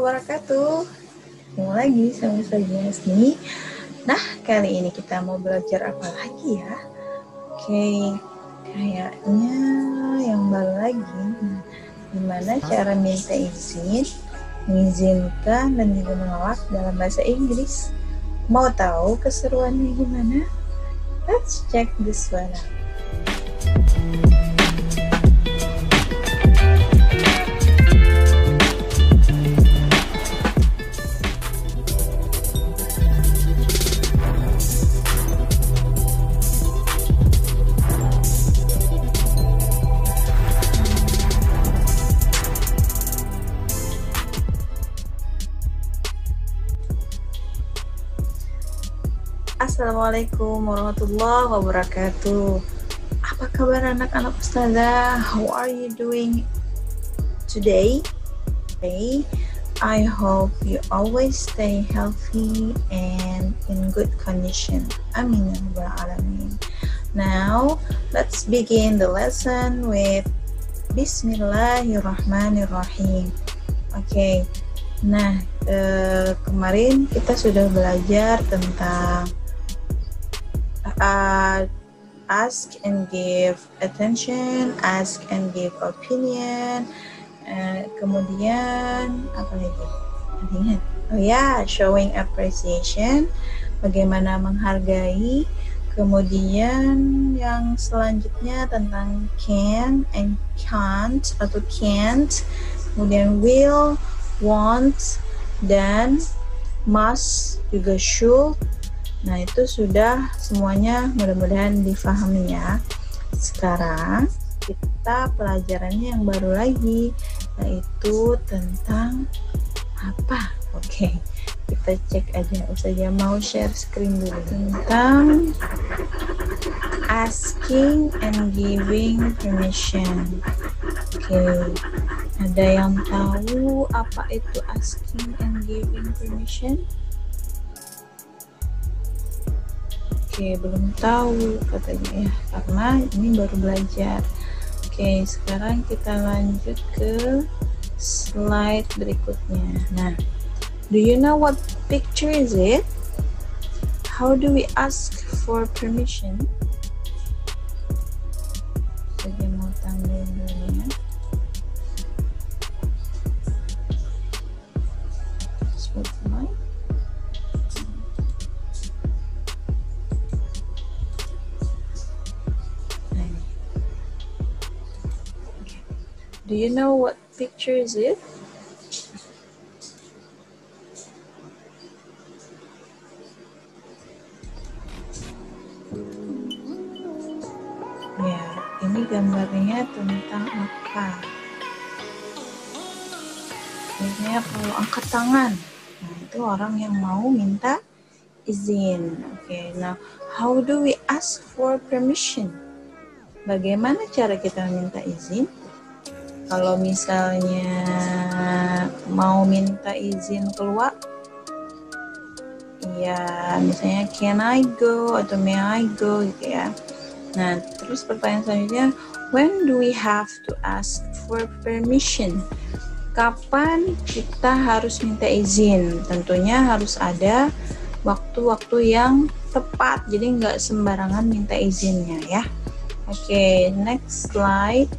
wabarakatuh. Ketemu lagi sama saya Yasni. Nah, kali ini kita mau belajar apa lagi ya? Oke, kayaknya yang baru lagi. Gimana cara minta izin, mengizinkan, dan juga menolak dalam bahasa Inggris? Mau tahu keseruannya gimana? Let's check this one out. Assalamualaikum warahmatullahi wabarakatuh. Apa kabar anak-anak ustazah? How are you doing today? I hope you always stay healthy and in good condition. Amin ya rabbal alamin. Now, let's begin the lesson with Bismillahirrahmanirrahim. Okay. Nah, kemarin kita sudah belajar tentang ask and give attention, ask and give opinion, kemudian apa lagi? Ingat? Oh ya, showing appreciation, bagaimana menghargai, kemudian yang selanjutnya tentang can and can't atau can't, kemudian will, want, dan must, juga should. Nah, itu sudah semuanya mudah-mudahan difahami ya. Sekarang kita pelajarannya yang baru lagi, yaitu tentang apa? Oke, kita cek aja. Ustazah mau share screen dulu. Tentang asking and giving permission. Oke, ada yang tahu apa itu asking and giving permission? Oke, belum tahu katanya ya, karena ini baru belajar. Oke, sekarang kita lanjut ke slide berikutnya. Nah, do you know what picture is it? How do we ask for permission? Saya mau tambahin dulu ya. Spotlight. Do you know what picture is it? Ya, ini gambarnya tentang apa? Biasanya kalau angkat tangan, nah itu orang yang mau minta izin. Oke, now how do we ask for permission? Bagaimana cara kita minta izin? Kalau misalnya mau minta izin keluar, ya misalnya can I go atau may I go gitu ya. Nah, terus pertanyaan selanjutnya, when do we have to ask for permission? Kapan kita harus minta izin? Tentunya harus ada waktu-waktu yang tepat, jadi nggak sembarangan minta izinnya ya. Oke, next slide.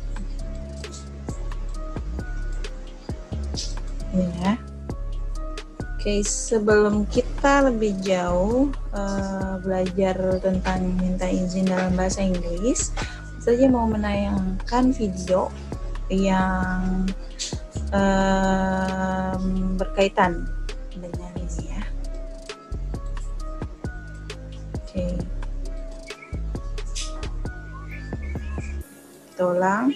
Ya. Oke, sebelum kita lebih jauh belajar tentang minta izin dalam bahasa Inggris, saya mau menayangkan video yang berkaitan dengan ini ya. Oke, kita ulang.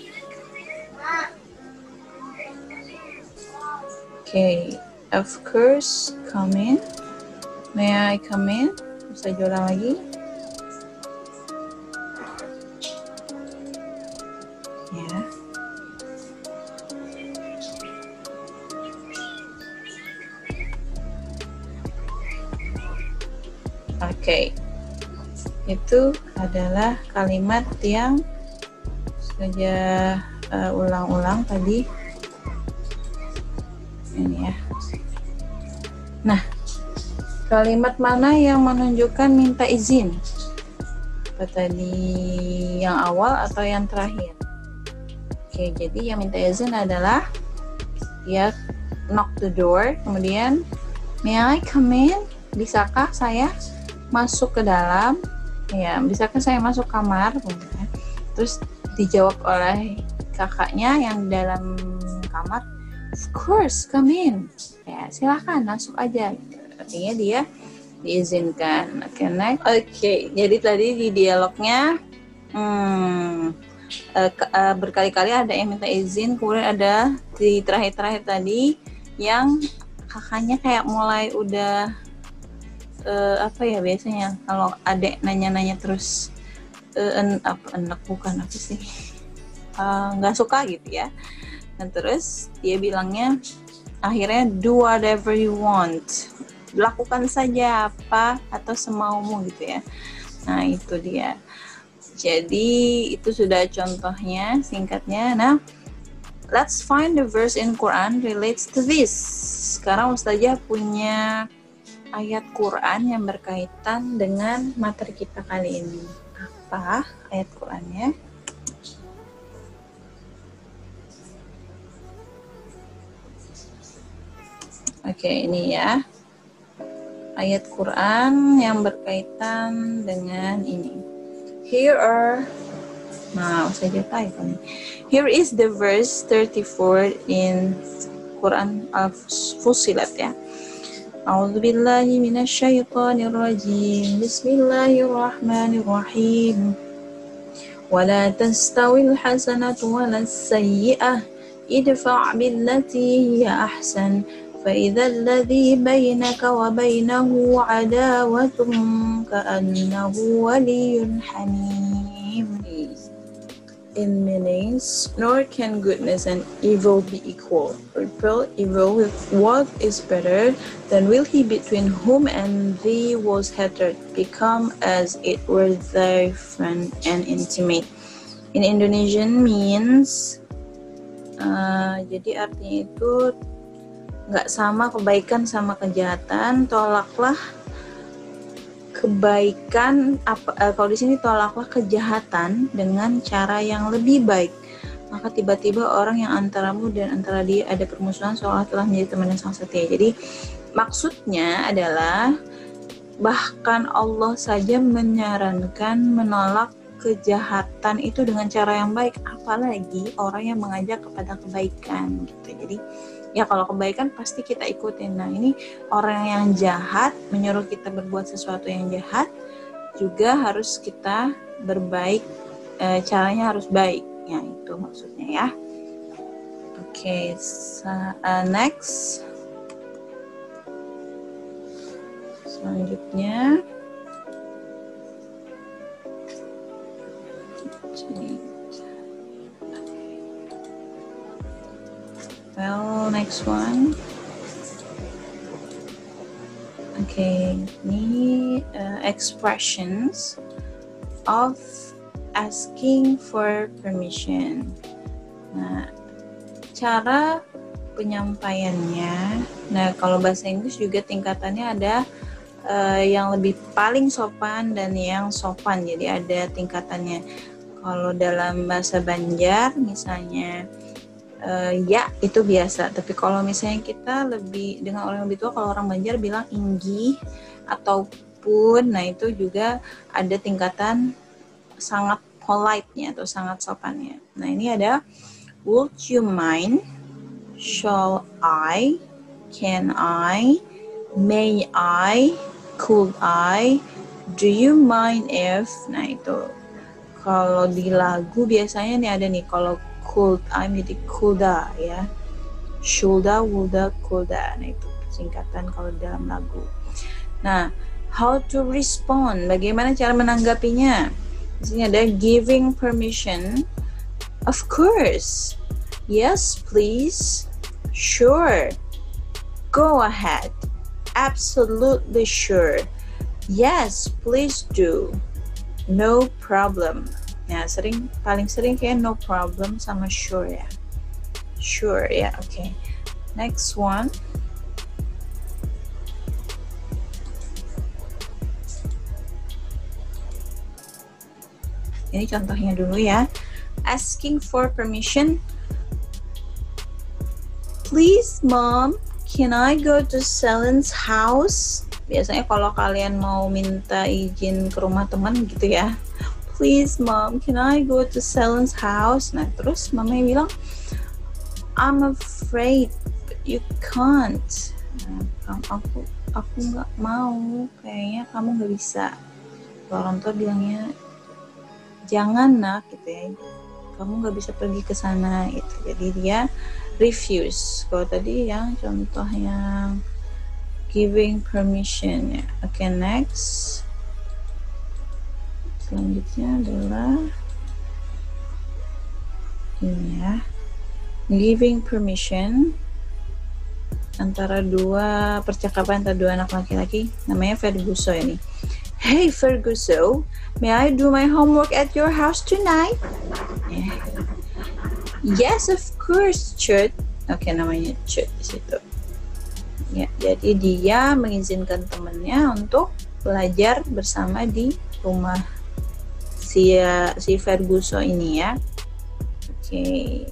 Okay, of course, come in. May I come in? Bisa ulang lagi. Ya. Oke. Itu adalah kalimat yang saja ulang-ulang tadi. Ini ya. Kalimat mana yang menunjukkan minta izin? Apa tadi yang awal atau yang terakhir? Oke, jadi yang minta izin adalah dia knock the door, kemudian may I come in? Bisakah saya masuk ke dalam? Ya, bisakah saya masuk kamar? Terus dijawab oleh kakaknya yang dalam kamar, of course, come in. Ya, silakan masuk aja. Artinya dia diizinkan. Oke, next. Oke, jadi tadi di dialognya berkali-kali ada yang minta izin, kemudian ada di terakhir-terakhir tadi yang kakaknya kayak mulai udah apa ya biasanya kalau adek nanya-nanya terus enak bukan apa sih nggak suka gitu ya. Dan terus dia bilangnya akhirnya do whatever you want, lakukan saja apa atau semaumu gitu ya. Nah itu dia, jadi itu sudah contohnya singkatnya. Nah let's find the verse in Quran relates to this. Sekarang Ustazah punya ayat Quran yang berkaitan dengan materi kita kali ini. Apa ayat Qurannya? Oke, ini ya. Ayat Quran yang berkaitan dengan ini. Here is the verse 34 in Quran Al-Fussilat ya. A'udzu billahi minasyaitonir rajim. Bismillahirrahmanirrahim. Wala tastawil hasanatu walas sayyi'ah idfa' billati hiya ahsan فإذا الذي بينك وبينه عداوة كأنه ولي حميم. In meanings, nor can goodness and evil be equal. Repel evil with what is better, then will he between whom and thee was hatred become as it were thy friend and intimate. In Indonesian means, jadi artinya itu nggak sama kebaikan sama kejahatan, tolaklah kebaikan kalau di sini tolaklah kejahatan dengan cara yang lebih baik, maka tiba-tiba orang yang antaramu dan antara dia ada permusuhan seolah telah menjadi teman yang sangat setia. Jadi maksudnya adalah bahkan Allah saja menyarankan menolak kejahatan itu dengan cara yang baik, apalagi orang yang mengajak kepada kebaikan gitu. Jadi ya kalau kebaikan pasti kita ikutin. Nah ini orang yang jahat menyuruh kita berbuat sesuatu yang jahat juga harus kita berbaik, caranya harus baik ya, itu maksudnya ya. Oke, next selanjutnya next one. Okay, ini expressions of asking for permission. Nah, cara penyampaiannya. Nah, kalau bahasa Inggris juga tingkatannya ada yang lebih paling sopan dan yang sopan. Jadi ada tingkatannya. Kalau dalam bahasa Banjar misalnya ya itu biasa, tapi kalau misalnya kita lebih dengan orang yang lebih tua, kalau orang Banjar bilang inggi ataupun, nah itu juga ada tingkatan sangat polite-nya atau sangat sopannya. Nah ini ada would you mind, shall I, can I, may I, could I, do you mind if. Nah itu kalau di lagu biasanya nih ada nih, kalau could I menjadi kuda ya, shoulda, woulda, coulda. Nah itu singkatan kalau dalam lagu. Nah, how to respond, bagaimana cara menanggapinya? Di sini ada giving permission, of course, yes please, sure, go ahead, absolutely sure, yes please do, no problem. Nah, paling sering kayak no problem sama sure ya. Sure ya, oke. Next one. Ini contohnya dulu ya. Asking for permission. Please mom, can I go to Selen's house? Biasanya kalau kalian mau minta izin ke rumah teman gitu ya. Please mom, can I go to Selen's house? Nah terus mamanya bilang, I'm afraid you can't. Nah, aku nggak mau, kayaknya kamu nggak bisa. Orang tua bilangnya, jangan nak gitu ya. Kamu nggak bisa pergi ke sana gitu. Jadi dia refuse. Kalau tadi yang contoh yang giving permission ya. Oke, next. Selanjutnya adalah ini ya. Giving permission antara dua percakapan antara dua anak laki-laki, namanya Ferguson ini. Hey Ferguson, may I do my homework at your house tonight? Yes, of course, Chut. Oke, namanya Chut di situ. Ya, jadi dia mengizinkan temannya untuk belajar bersama di rumah si Ferguson ini ya. Oke.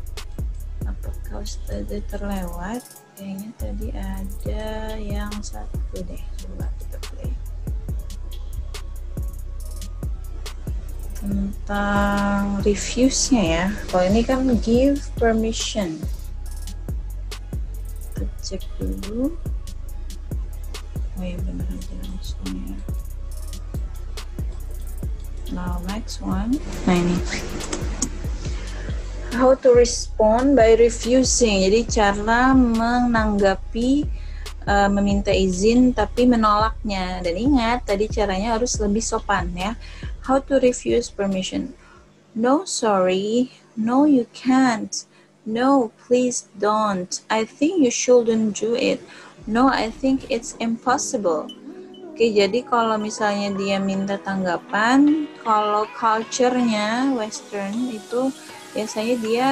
Apakah tadi terlewat? Kayaknya tadi ada yang satu deh. Coba kita play. Tentang refuse-nya ya. Kalau ini kan give permission. Kita cek dulu. Oh iya benar aja langsung ya. Now next one. Nah ini. How to respond by refusing. Jadi cara menanggapi meminta izin tapi menolaknya. Dan ingat tadi caranya harus lebih sopan ya. How to refuse permission. No, sorry. No, you can't. No, please don't. I think you shouldn't do it. No, I think it's impossible. Oke, jadi kalau misalnya dia minta tanggapan, kalau culture-nya Western itu biasanya dia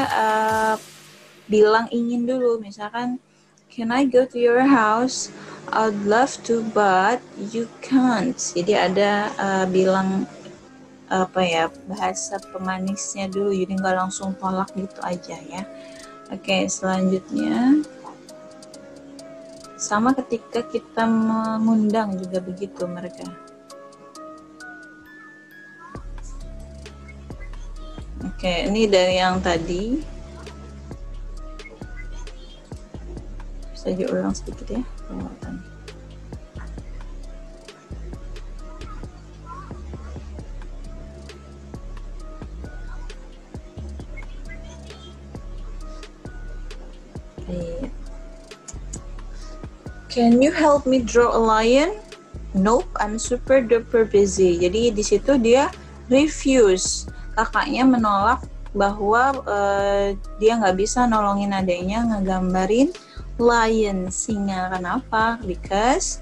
bilang ingin dulu. Misalkan, can I go to your house? I'd love to, but you can't. Jadi ada bilang apa ya, bahasa pemanisnya dulu, jadi nggak langsung tolak gitu aja ya. Oke, selanjutnya sama ketika kita mengundang juga begitu mereka. Oke, ini dari yang tadi bisa diulang sedikit ya penguatan. Can you help me draw a lion? Nope, I'm super duper busy. Jadi di situ dia refuse. Kakaknya menolak bahwa dia nggak bisa nolongin adiknya ngegambarin lion, singa. Kenapa? Because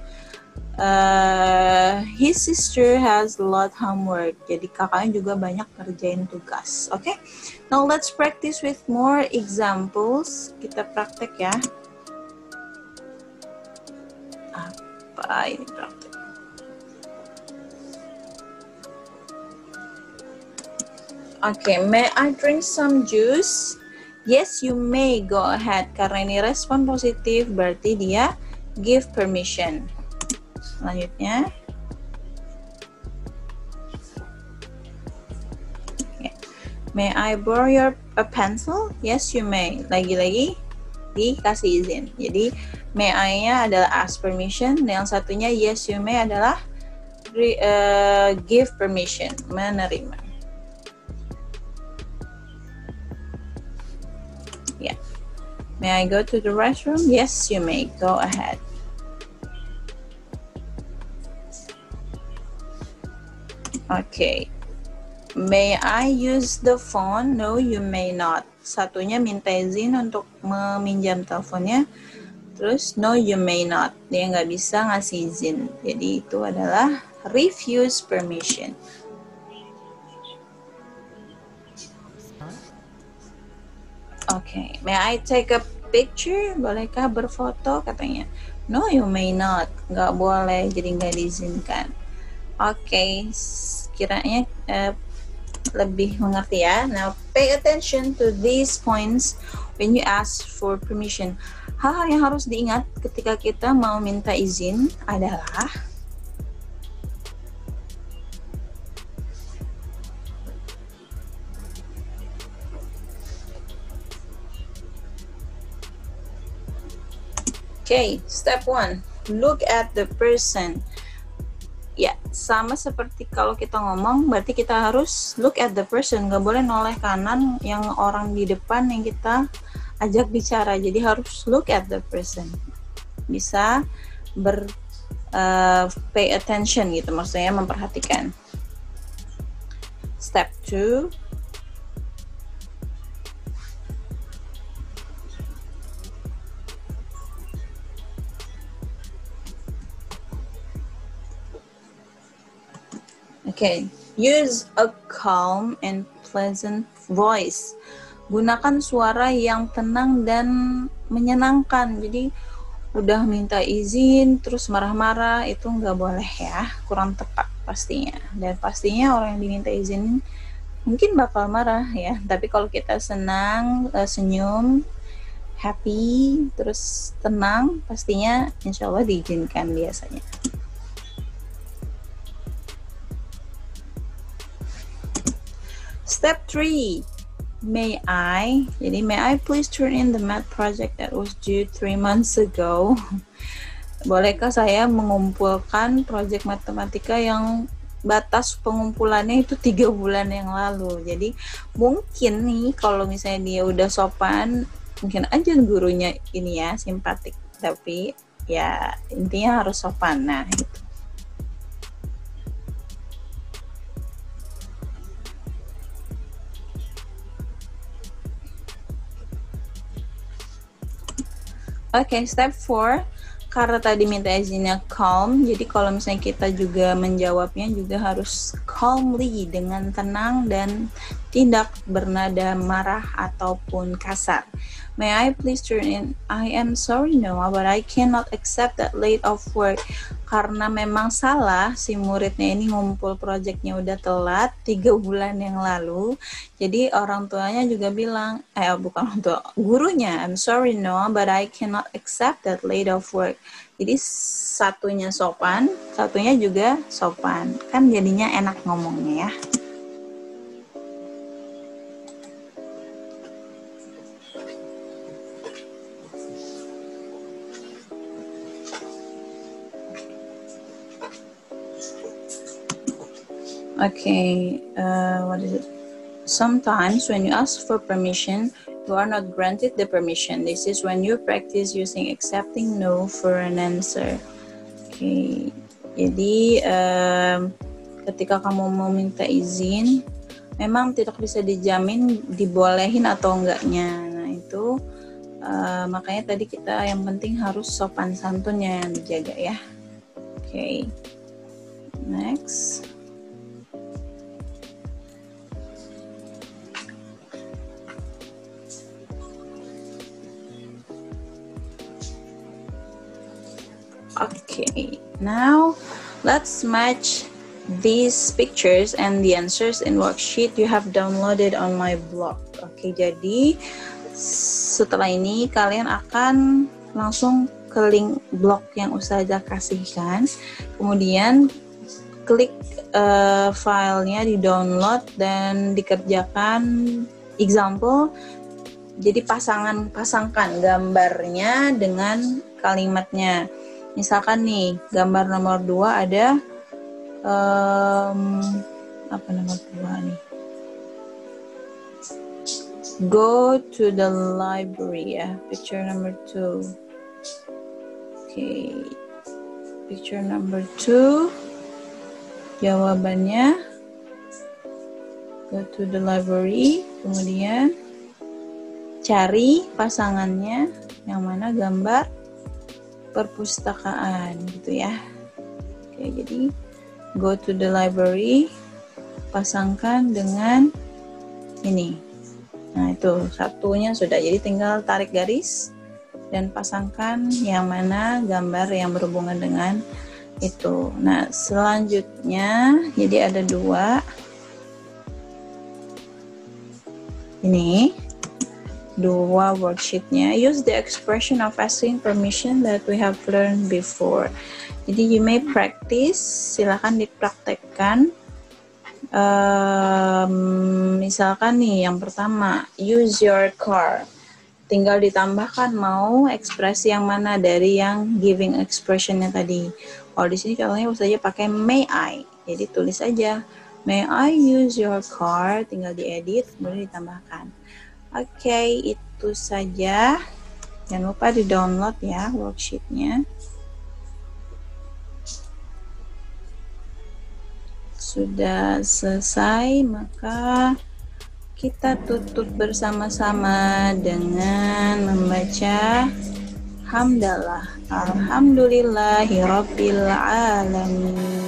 his sister has a lot homework. Jadi kakaknya juga banyak kerjain tugas. Oke? Now let's practice with more examples. Kita praktek ya. Apa ini praktek? Okay, may I drink some juice? Yes, you may. Go ahead. Karena ini respon positif, berarti dia give permission. Selanjutnya. Okay. May I borrow a pencil? Yes, you may. Lagi-lagi dikasih izin. Jadi, may I-nya adalah ask permission. Yang satunya yes, you may adalah give permission, menerima. Yeah. May I go to the restroom? Yes, you may. Go ahead. Okay. May I use the phone? No, you may not. Satunya minta izin untuk meminjam teleponnya. Terus, no, you may not. Dia nggak bisa ngasih izin. Jadi itu adalah refuse permission. Okay, may I take a picture? Bolehkah berfoto? Katanya. No, you may not. Nggak boleh, jadi nggak diizinkan. Okay, kiranya lebih mengerti ya. Now, pay attention to these points when you ask for permission. Hal-hal yang harus diingat ketika kita mau minta izin adalah okay, step 1, look at the person. Ya, sama seperti kalau kita ngomong, berarti kita harus look at the person, nggak boleh noleh kanan yang orang di depan yang kita ajak bicara, jadi harus look at the person. Bisa pay attention gitu, maksudnya memperhatikan. Step 2, okay, use a calm and pleasant voice. Gunakan suara yang tenang dan menyenangkan. Jadi udah minta izin terus marah-marah itu nggak boleh ya, kurang tepat pastinya. Dan pastinya orang yang diminta izin mungkin bakal marah ya. Tapi kalau kita senang, senyum, happy, terus tenang, pastinya insya Allah diizinkan biasanya. Step 3, may I? Jadi, may I please turn in the math project that was due 3 months ago? Bolehkah saya mengumpulkan project matematika yang batas pengumpulannya itu 3 bulan yang lalu? Jadi, mungkin nih kalau misalnya dia udah sopan, mungkin aja gurunya ini ya, simpatik. Tapi, ya intinya harus sopan. Nah, itu. Oke, step 4, karena tadi minta izinnya calm, jadi kalau misalnya kita juga menjawabnya juga harus calmly, dengan tenang dan tidak bernada marah ataupun kasar. May I please turn in? I am sorry Noah, but I cannot accept that late of work. Karena memang salah, si muridnya ini ngumpul proyeknya udah telat 3 bulan yang lalu. Jadi orang tuanya juga bilang, bukan orang tua, gurunya, I'm sorry Noah, but I cannot accept that late of work. Jadi satunya sopan, satunya juga sopan. Kan jadinya enak ngomongnya ya. Okay, what is it? Sometimes when you ask for permission, you are not granted the permission. This is when you practice using accepting no for an answer. Okay, jadi ketika kamu mau minta izin, memang tidak bisa dijamin dibolehin atau enggaknya. Nah itu makanya tadi kita yang penting harus sopan santunnya yang dijaga ya. Okay, next. Okay, now let's match these pictures and the answers in worksheet you have downloaded on my blog. Oke, jadi setelah ini kalian akan langsung ke link blog yang Ustazah kasihkan, kemudian klik filenya di download dan dikerjakan example. Jadi pasangkan gambarnya dengan kalimatnya. Misalkan nih, gambar nomor 2 ada apa nomor 2 nih? Go to the library ya, picture number 2. Okay. Picture number 2. Jawabannya go to the library, kemudian cari pasangannya yang mana gambar perpustakaan gitu ya. Oke, jadi go to the library, pasangkan dengan ini. Nah itu satunya sudah, jadi tinggal tarik garis dan pasangkan yang mana gambar yang berhubungan dengan itu. Nah selanjutnya jadi ada 2. Ini dua worksheetnya. Use the expression of asking permission that we have learned before. Jadi you may practice, silakan dipraktekkan. Misalkan nih yang pertama, use your car. Tinggal ditambahkan mau ekspresi yang mana dari yang giving expressionnya tadi. Kalau di sini contohnya bisa aja pakai may I. Jadi tulis aja may I use your car, tinggal diedit kemudian ditambahkan. Oke, itu saja. Jangan lupa di-download ya worksheetnya. Sudah selesai, maka kita tutup bersama-sama dengan membaca hamdalah. Alhamdulillahirabbil alamin.